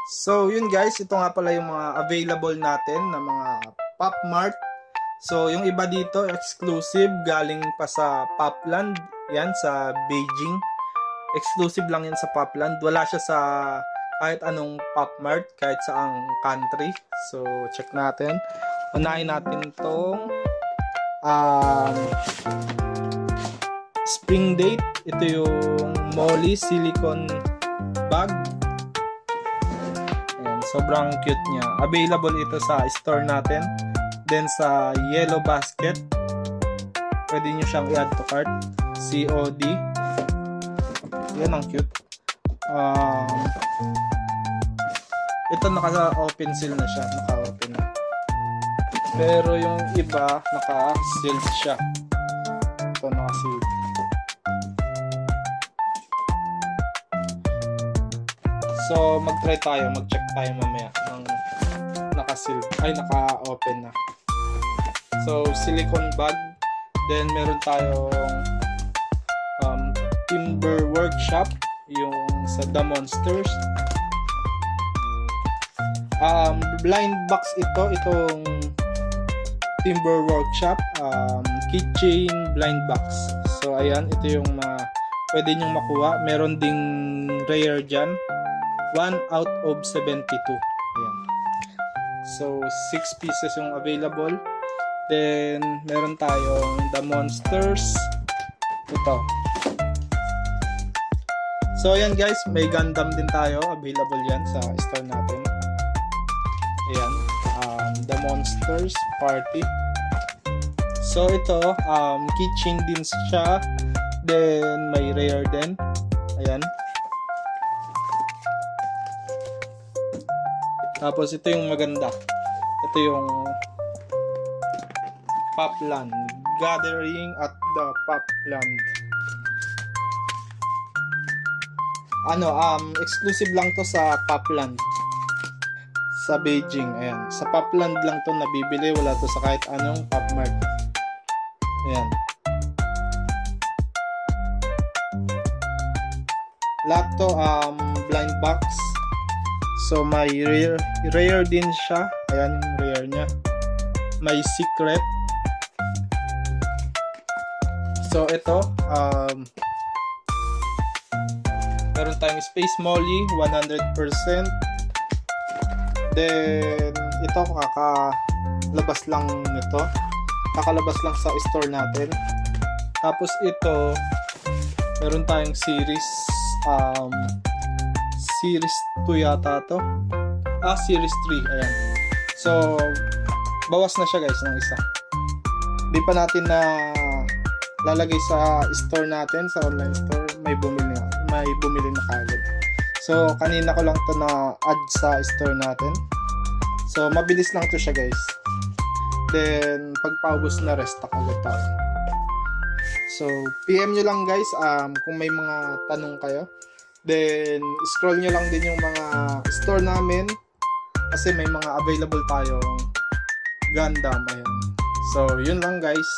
So yun guys, ito nga pala yung mga available natin na mga Pop Mart. So yung iba dito exclusive, galing pa sa Popland, yan sa Beijing. Exclusive lang yan sa Popland. Wala siya sa kahit anong Pop Mart, kahit saang country. So check natin. Unahin natin tong Spring Date. Ito yung Molly silicone bag. Ayan, sobrang cute niya. Available ito sa store natin. Then sa Yellow Basket, pwede nyo siyang i-add to cart. COD. Yan ang cute. Ito naka-open seal na siya. Naka-open na. Pero yung iba, naka-sealed siya. Ito naka-sealed. So, mag-try tayo. Mag-check tayo mamaya ng naka-sealed. Ay, naka-open na. So, silicone bag. Then, meron tayong Timber Workshop. Yung sa The Monsters. Blind box ito. Itong Timber Workshop. Keychain blind box. So, ayan. Ito yung pwede nyong makuha. Meron ding rare dyan. 1 out of 72. Ayan. So, 6 pieces yung available. Then, meron tayong The Monsters. Ito. So, ayan guys. May Gundam din tayo. Available yan sa store natin. Ayan. The Monsters Party. So, ito. Keychain din siya. Then, may rare din. Ayan. Tapos ito yung maganda. Ito yung Popland. Gathering at the Popland. Exclusive lang to sa Popland. Sa Beijing. Ayan. Sa Popland lang to nabibili. Wala to sa kahit anong Pop Mart. Ayan. Lahat to blind box. So may rare din siya. Ayan yung rare niya. May secret. So ito, meron tayong Space Molly 100%. Then ito kakalabas lang nito. Kakalabas lang sa store natin. Tapos ito, meron tayong series Series 2 yata to. Series 3. Ayan. So, bawas na siya guys ng isa. Di pa natin na lalagay sa store natin, sa online store. May bumili na kagad. So, kanina ko lang to na add sa store natin. So, mabilis lang to siya guys. Then, pagpaubos na restock agad tayo. So, PM nyo lang guys kung may mga tanong kayo. Then, scroll nyo lang din yung mga store namin kasi may mga available tayong Gundam. Ayan. So, yun lang guys.